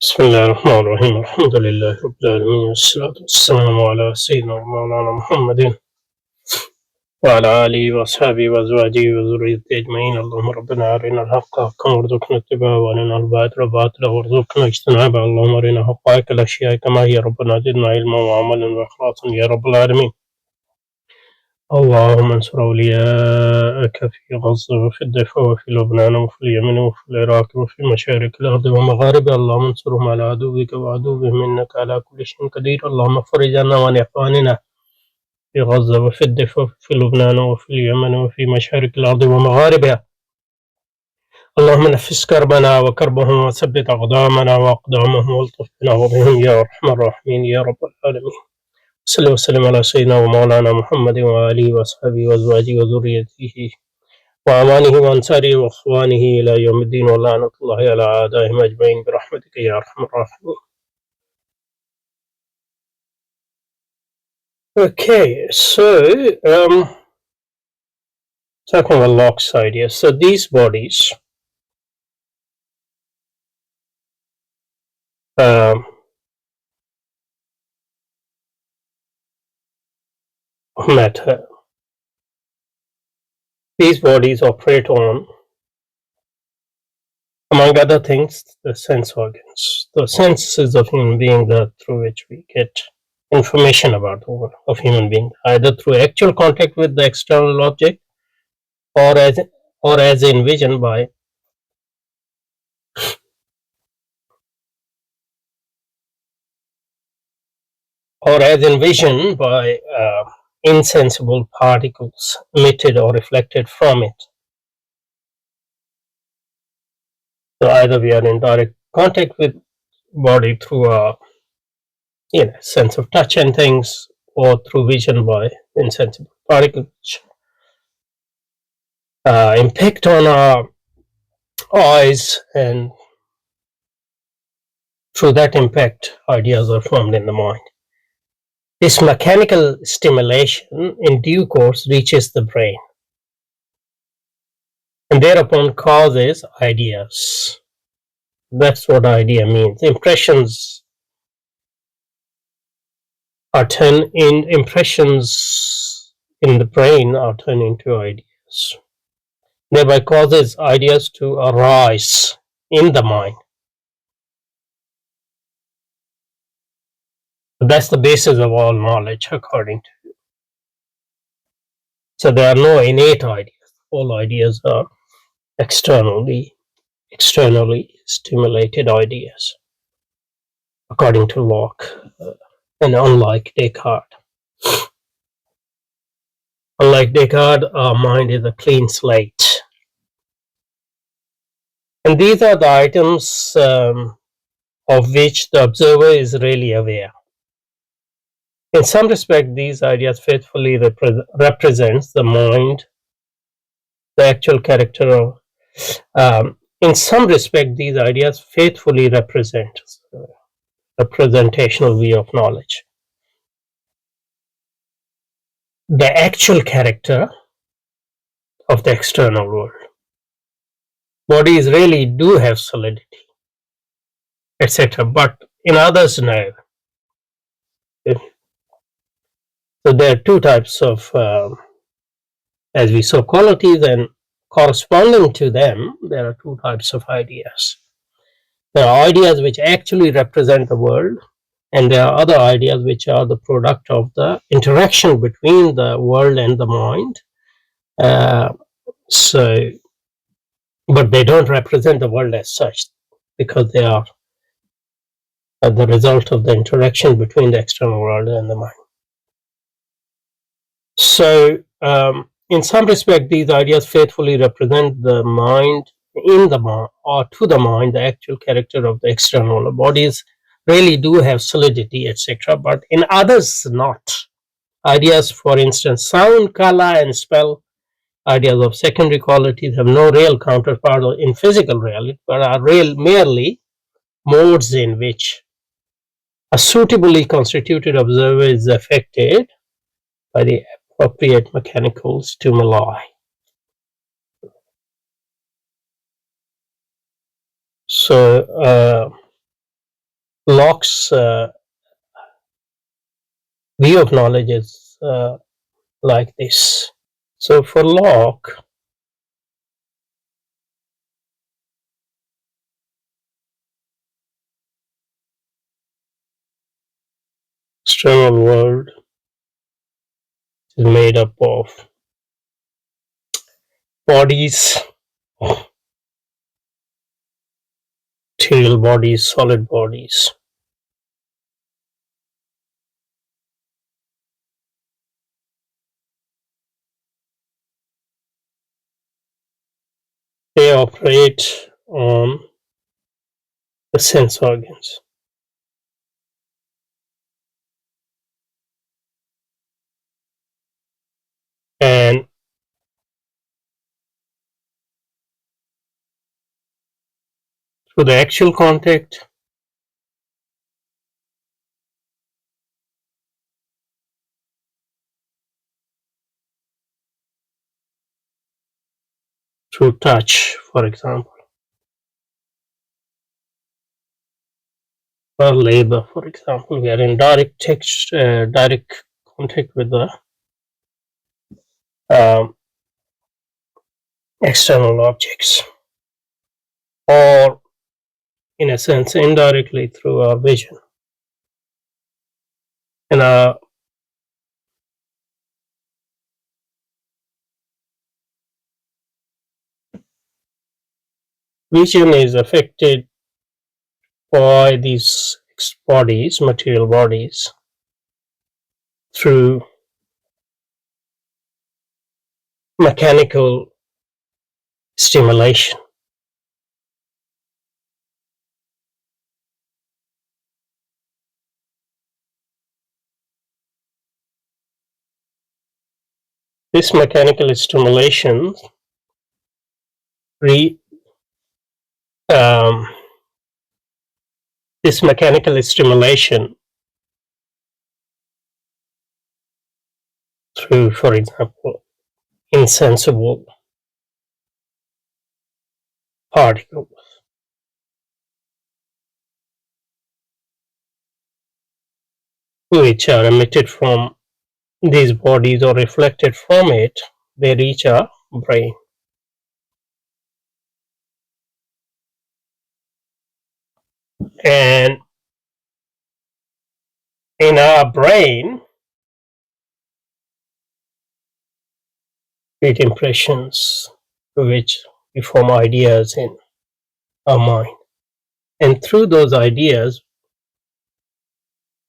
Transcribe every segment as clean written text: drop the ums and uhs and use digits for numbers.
بسم الله الرحمن الرحيم الحمد لله رب العالمين والصلاة والسلام على سيدنا ومولانا محمد وعلى آله وأصحابه وأزواجه وذريته أجمعين. اللهم ربنا أرنا الحق حقا وارزقنا اتباعه وأرنا الباطل باطلا وارزقنا اجتنابه. اللهم أرنا حقائق الأشياء كما هي ربنا زدنا علما وعملا وإخلاصا يا رب العالمين. اللهم انصر أولياءك في غزة وفي الضفة وفي لبنان وفي اليمن وفي العراق وفي مشارق الأرض ومغاربها. اللهم انصرهم على عدوك وعدوهم إنك على كل شيء قدير. اللهم فرج عنا وعن إخواننا في غزة وفي الضفة وفي لبنان وفي اليمن وفي مشارق الأرض ومغاربها. اللهم نفس كربنا وكربهم وثبت أقدامنا وأقدامهم والطف بنا وبهم يا أرحم الراحمين يا رب العالمين. صلى وسلم على سيدنا ومولانا محمد وآله وأصحابه وأزواجه وذريته وأعوانه وأنصاره وإخوانه إلى يوم الدين ولعنة الله على أعدائهم أجمعين برحمتك يا أرحم الراحمين. Okay, so talking about Locke's idea. So these bodies matter. These bodies operate on, among other things, the sense organs, the senses of human being, that through which we get information about the world of human being, either through actual contact with the external object or as envisioned by insensible particles emitted or reflected from it. So either we are in direct contact with body through a sense of touch and things, or through vision by insensible particles, impact on our eyes, and through that impact ideas are formed in the mind. This mechanical stimulation in due course reaches the brain and thereupon causes ideas. That's what idea means. Impressions in the brain are turned into ideas, thereby causes ideas to arise in the mind. That's the basis of all knowledge, according to you. So there are no innate ideas. All ideas are externally stimulated ideas, according to Locke, and unlike Descartes. Unlike Descartes, our mind is a clean slate. And these are the items of which the observer is really aware. In some respect, these ideas faithfully represents the mind, the actual character of. In some respect, these ideas faithfully represent a representational view of knowledge, the actual character of the external world. Bodies really do have solidity, etc., but in others, no. So there are two types of, as we saw, qualities, and corresponding to them, there are two types of ideas. There are ideas which actually represent the world, and there are other ideas which are the product of the interaction between the world and the mind. But they don't represent the world as such, because they are the result of the interaction between the external world and the mind. So, in some respect, these ideas faithfully represent the mind in the mind, or to the mind, the actual character of the external world. Bodies really do have solidity, etc., but in others, not. Ideas, for instance, sound, color, and smell, ideas of secondary qualities, have no real counterpart in physical reality, but are merely modes in which a suitably constituted observer is affected by the appropriate mechanical stimuli. So Locke's view of knowledge is like this. So for Locke, external world is made up of bodies, material bodies, solid bodies. They operate on the sense organs. And through the actual contact, through touch, for example, or labor, for example, we are in direct contact with the external objects, or in a sense indirectly through our vision. And our vision is affected by these bodies, material bodies, through mechanical stimulation. This mechanical stimulation through, for example, insensible particles, which are emitted from these bodies or reflected from it, they reach our brain. And in our brain, create impressions to which we form ideas in our mind. And through those ideas,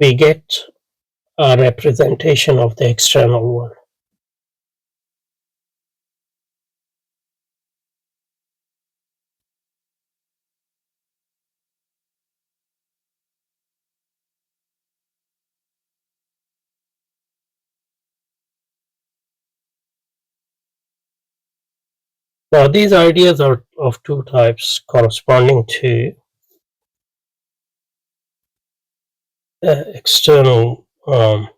we get a representation of the external world. Now, these ideas are of two types corresponding to external world.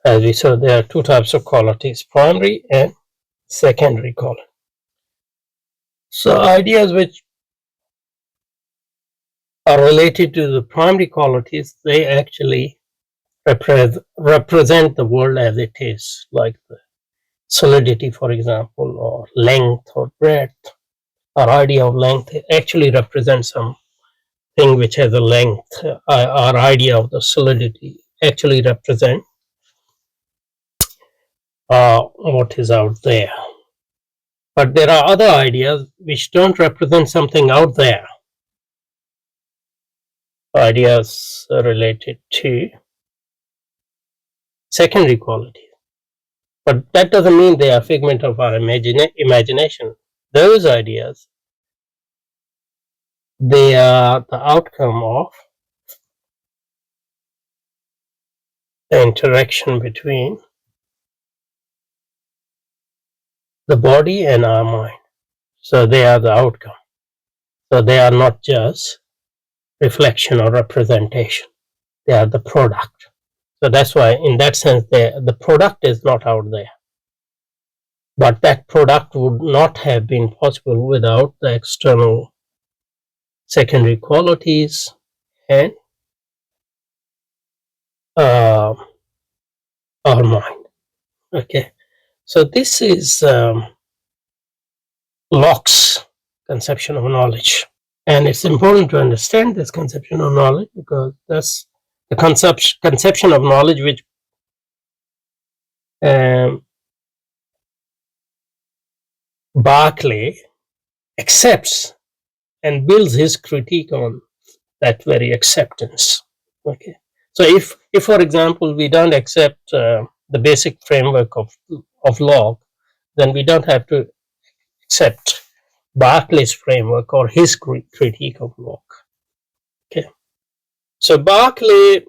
As we said, there are two types of qualities, primary and secondary quality. So ideas which are related to the primary qualities, they actually represent the world as it is, like the solidity, for example, or length or breadth. Our idea of length actually represents something which has a length. Our idea of the solidity actually represents what is out there. But there are other ideas which don't represent something out there. Ideas related to secondary qualities. But that doesn't mean they are a figment of our imagination. Those ideas, they are the outcome of the interaction between the body and our mind. So they are the outcome. So they are not just reflection or representation. They are the product. So that's why, in that sense, the product is not out there. But that product would not have been possible without the external secondary qualities and uh, our mind. Okay, so this is Locke's conception of knowledge, and it's important to understand this conception of knowledge because that's the conception of knowledge which Berkeley accepts and builds his critique on that very acceptance. Okay, so if for example we don't accept the basic framework of Locke, then we don't have to accept Berkeley's framework or his critique of Locke. Okay, so Berkeley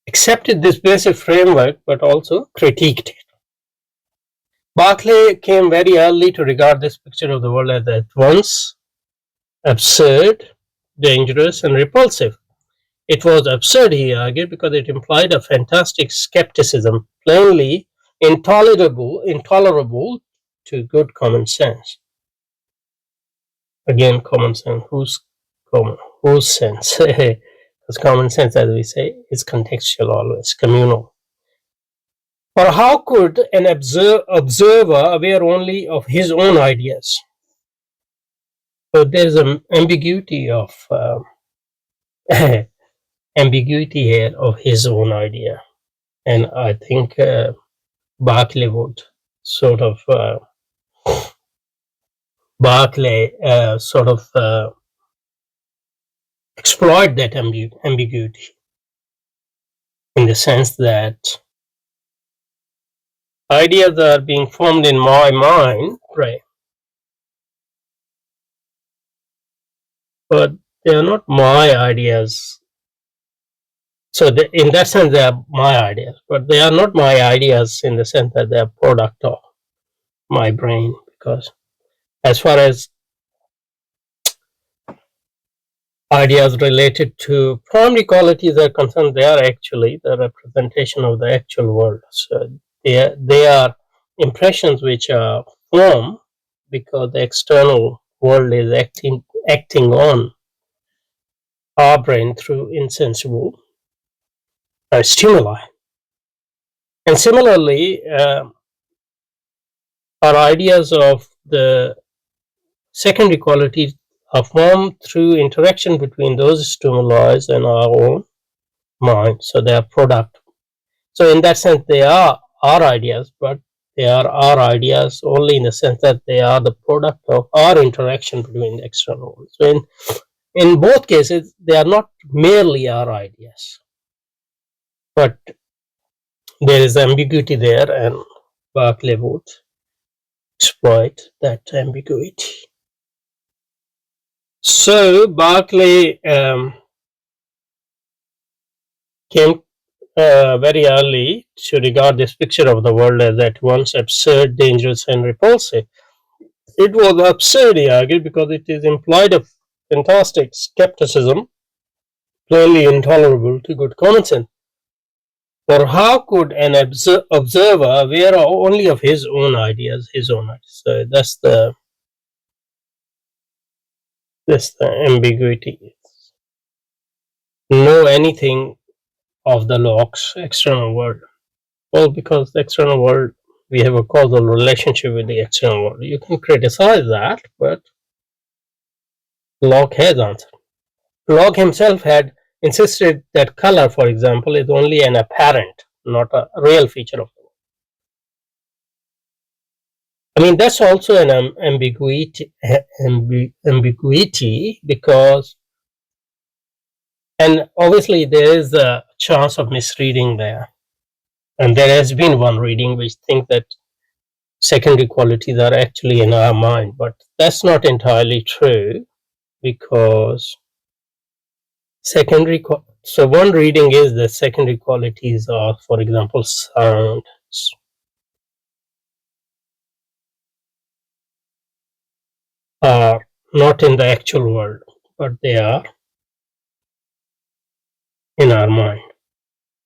accepted this basic framework but also critiqued it. Berkeley came very early to regard this picture of the world as at once absurd, dangerous, and repulsive. It was absurd, he argued, because it implied a fantastic skepticism, plainly intolerable to good common sense. Again, common sense. Whose sense? Because common sense, as we say, is contextual always, communal. Or how could an observer aware only of his own ideas? So there's an ambiguity of ambiguity here of his own idea, and I think Berkeley would sort of exploit that ambiguity in the sense that ideas are being formed in my mind, right? But they are not my ideas. So in that sense, they are my ideas, but they are not my ideas in the sense that they are product of my brain. Because as far as ideas related to primary qualities are concerned, they are actually the representation of the actual world. So they are impressions which are formed because the external world is acting on our brain through insensible stimuli. And similarly, our ideas of the secondary qualities are formed through interaction between those stimuli and our own mind. So they are product. So in that sense, they are our ideas, but they are our ideas only in the sense that they are the product of our interaction between the external world. So in both cases, they are not merely our ideas, but there is ambiguity there, and Berkeley would exploit that ambiguity. So Berkeley came very early to regard this picture of the world as at once absurd, dangerous, and repulsive. It was absurd, he argued, because it is implied a fantastic skepticism, plainly intolerable to good common sense. For how could an observer aware only of his own ideas, So that's the ambiguity. Know anything of the Locke's external world? Well, because the external world, we have a causal relationship with the external world. You can criticize that, but Locke has answered. Locke himself had insisted that color, for example, is only an apparent, not a real feature of the world. I mean, that's also an ambiguity because, and obviously there is a chance of misreading there. And there has been one reading which thinks that secondary qualities are actually in our mind, but that's not entirely true because so one reading is that secondary qualities are, for example, sound are not in the actual world, but they are in our mind.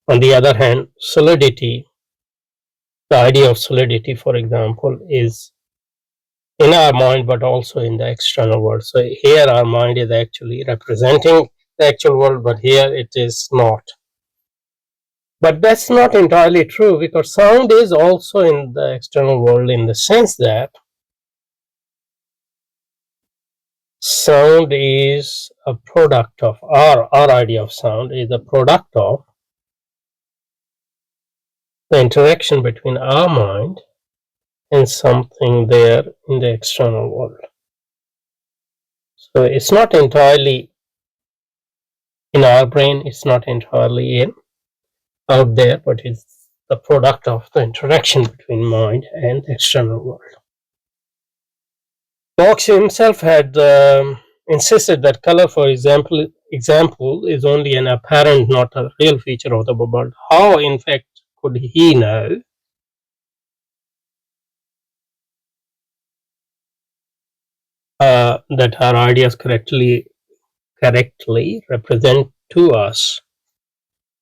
On the other hand, solidity The idea of solidity, for example, is in our mind, but also in the external world. So here our mind is actually representing the actual world, but here it is not. But that's not entirely true, because sound is also in the external world, in the sense that sound is a product of our idea of sound is a product of the interaction between our mind and something there in the external world. So it's not entirely in our brain, it's not entirely in out there, but it's the product of the interaction between mind and the external world. Locke himself had insisted that color, for example, is only an apparent, not a real feature of the world. How, in fact, could he know that our ideas correctly represent to us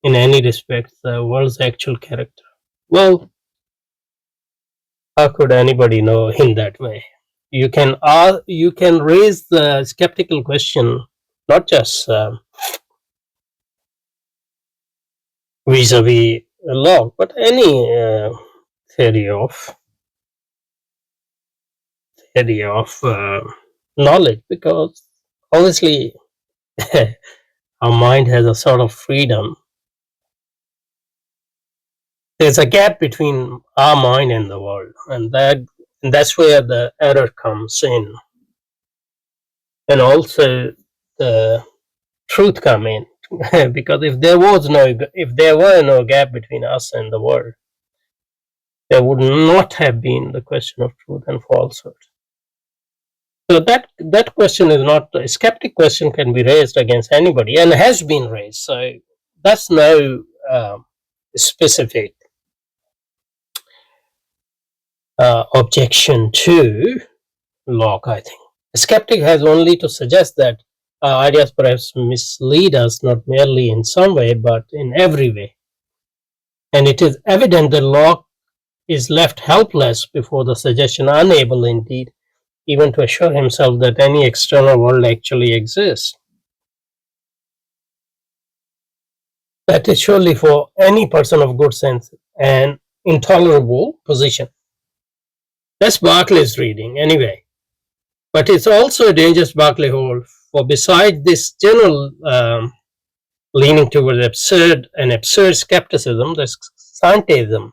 in any respect the world's actual character? Well, how could anybody know in that way? You can raise the skeptical question, not just vis-a-vis Locke, but any theory of knowledge, because obviously our mind has a sort of freedom. There's a gap between our mind and the world, and that's where the error comes in, and also the truth come in. Because if there were no gap between us and the world, there would not have been the question of truth and falsehood. So that question is not a skeptic question, can be raised against anybody and has been raised. So that's no specific objection to Locke, I think. A skeptic has only to suggest that ideas perhaps mislead us, not merely in some way, but in every way. And it is evident that Locke is left helpless before the suggestion, unable indeed even to assure himself that any external world actually exists. That is surely for any person of good sense an intolerable position. That's Berkeley's reading anyway. But it's also a dangerous Berkeley hole, for besides this general leaning towards absurd skepticism, there's scientism.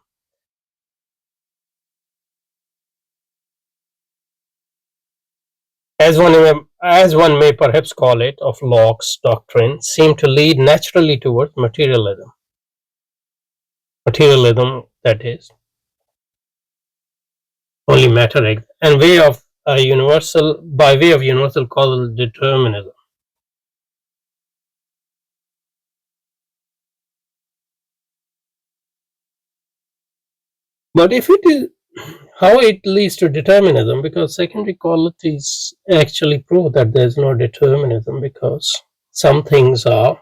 As one may perhaps call it, of Locke's doctrine, seem to lead naturally towards materialism. Materialism, that is, only matter exists, and by way of universal causal determinism. But if it is, how it leads to determinism, because secondary qualities actually prove that there is no determinism, because some things are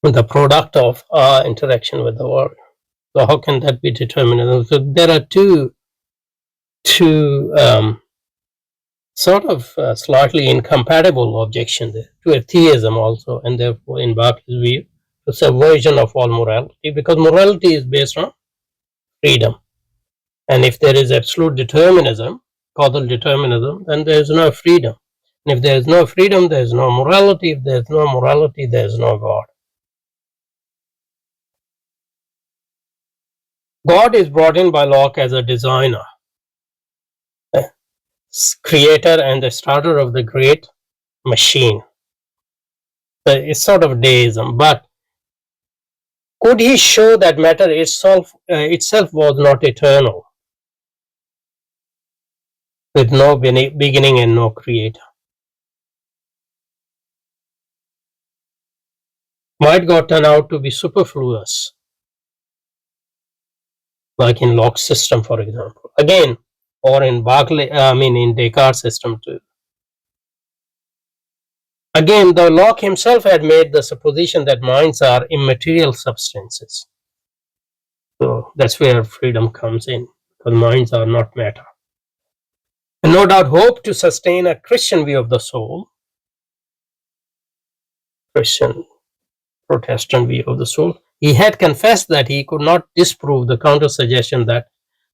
the product of our interaction with the world. So how can that be determinism? So there are two sort of slightly incompatible objections there to atheism also, and therefore in Berkeley's view, the subversion of all morality, because morality is based on freedom. And if there is absolute determinism, causal determinism, then there is no freedom. And if there is no freedom, there is no morality. If there is no morality, there is no God. God is brought in by Locke as a designer, creator, and the starter of the great machine. So it's sort of deism. But could he show that matter itself was not eternal, with no beginning and no creator? Might God turn out to be superfluous, like in Locke's system, for example? Again, or in in Descartes' system too. Again, though Locke himself had made the supposition that minds are immaterial substances, So that's where freedom comes in, because minds are not matter. And no doubt hope to sustain a Christian view of the soul, Christian Protestant view of the soul. He had confessed that he could not disprove the counter suggestion that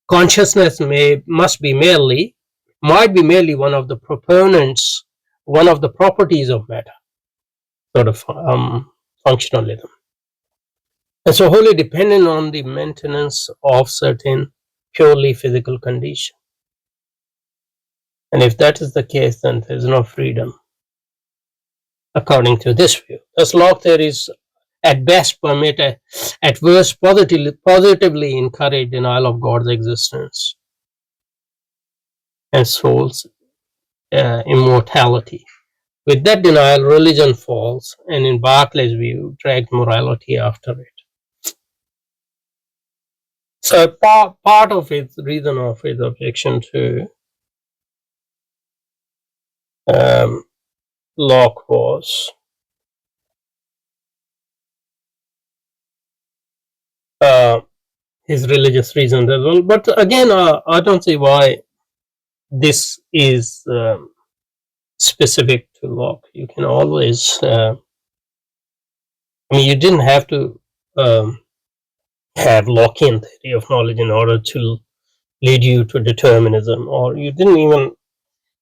consciousness might be merely one of the proponents, one of the properties of matter, sort of functionalism. And so wholly dependent on the maintenance of certain purely physical conditions. And if that is the case, then there is no freedom, according to this view. Thus, Locke theories at best permit, at worst positively encourage denial of God's existence and soul's immortality. With that denial, religion falls, and in Berkeley's view, drags morality after it. So part of its reason of his objection to Locke was his religious reasons as well. But again, I don't see why this is specific to Locke. You can always, you didn't have to have Lockean theory of knowledge in order to lead you to determinism, or you didn't even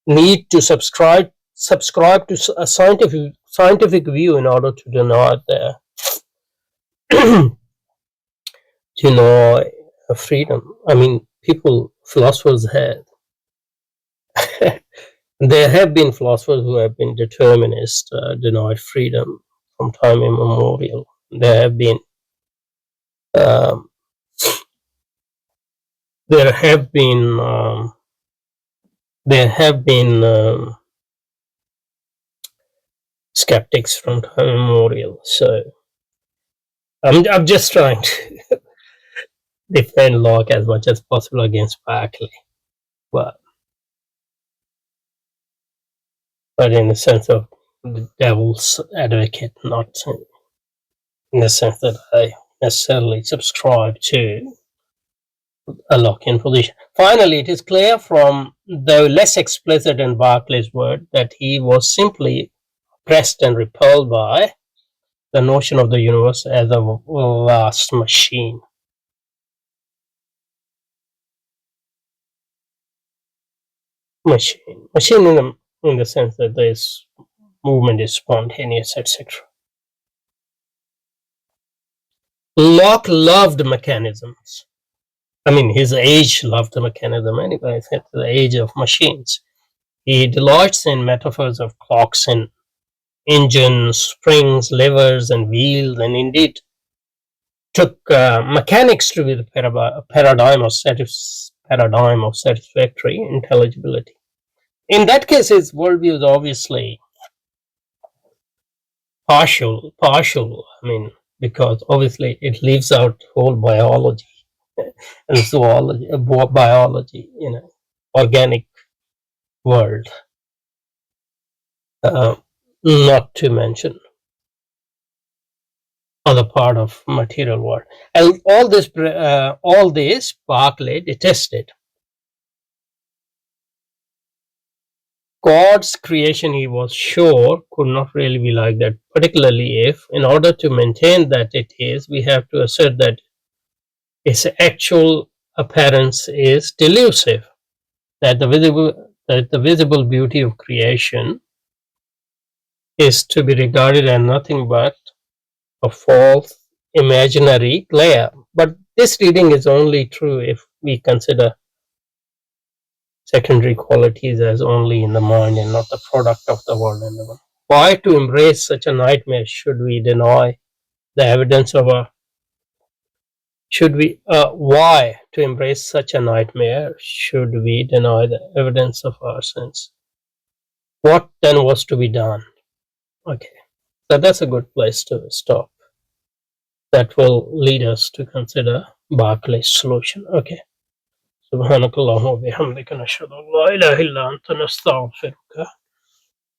need to subscribe to a scientific view in order to deny freedom. I mean, philosophers had there have been philosophers who have been determinists, denied freedom from time immemorial. There have been skeptics from time immemorial. So I'm just trying to defend Locke as much as possible against Berkeley, but in the sense of the devil's advocate, not in the sense that I necessarily subscribe to a Lockean position. Finally, it is clear from the less explicit in Berkeley's word that he was simply oppressed and repelled by the notion of the universe as a vast machine. Machine in the sense that this movement is spontaneous, etc. Locke loved mechanisms. I mean, his age loved the mechanism anyway. It's the age of machines. He delights in metaphors of clocks and engines, springs, levers, and wheels, and indeed took mechanics to be the paradigm of satisfactory intelligibility. In that case, his worldview is obviously partial. I mean, because obviously it leaves out whole biology and zoology, biology, organic world, not to mention other part of material world. And all this Berkeley detested. God's creation, he was sure, could not really be like that, particularly if, in order to maintain that it is, we have to assert that its actual appearance is delusive, that the visible beauty of creation is to be regarded as nothing but a false imaginary glare. But this reading is only true if we consider secondary qualities as only in the mind and not the product of the world and the world. Why to embrace such a nightmare should we deny the evidence of a why to embrace such a nightmare should we deny the evidence of our sense? What then was to be done? Okay, so that's a good place to stop. That will lead us to consider Berkeley's solution. Okay. سبحانك اللهم وبحمدك نشهد أن لا إله إلا أنت نستغفرك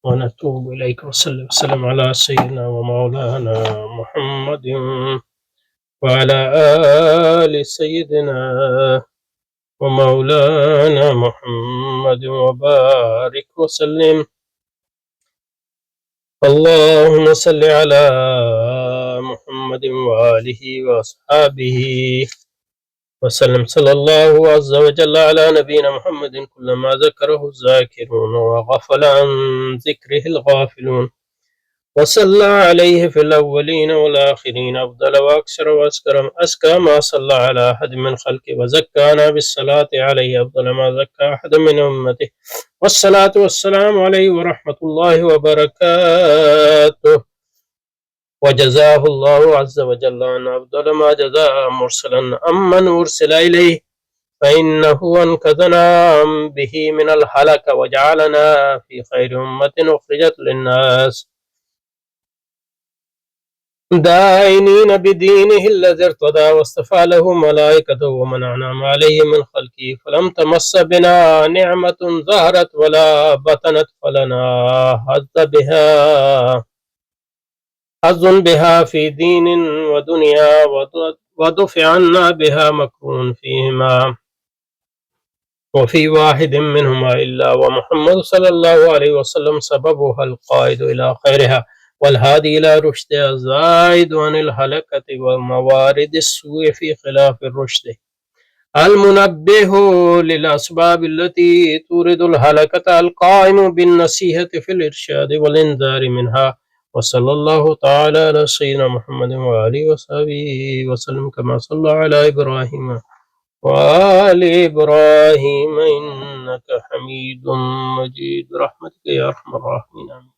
ونتوب إليك وصلى وسلم على سيدنا ومولانا محمد وعلى آل سيدنا ومولانا محمد وبارك وسلم. اللهم صل على محمد وآله وأصحابه وسلم. صلى الله عز وجل على نبينا محمد كلما ذكره الذاكرون وغفل عن ذكره الغافلون، وصلى عليه في الأولين والآخرين أفضل وأكثر وأزكى ما صلى على أحد من خلقه، وزكانا بالصلاة عليه أفضل ما زكى أحد من أمته، والصلاة والسلام عليه ورحمة الله وبركاته. وجزاه الله عز وجل عن أفضل ما جزاء مرسلا أمن أرسل إليه، فإنه أنقذنا به من الهلك وجعلنا في خير أمة أخرجت للناس، داعين بدينه الذي ارتضى واصطفى له ملائكته ومن أنعم عليه من خلقه، فلم تمس بنا نعمة ظهرت ولا بطنت فلنا حظ بها في دين ودنيا، ودفع عنا بها مكرون فيهما، وفي واحد منهما إلا ومحمد صلى الله عليه وسلم سببها القائد إلى خيرها والهادي إلى رشدها الزائد عن الهلكة وموارد السوء في خلاف الرشد، المنبه للأسباب التي تورد الهلكة، القائم بالنصيحة في الإرشاد والإنذار منها. وصلى الله تعالى على سيدنا محمد وآله وصحبه وسلم كما صلى على إبراهيم وآل إبراهيم إنك حميد مجيد برحمتك يا أرحم الراحمين.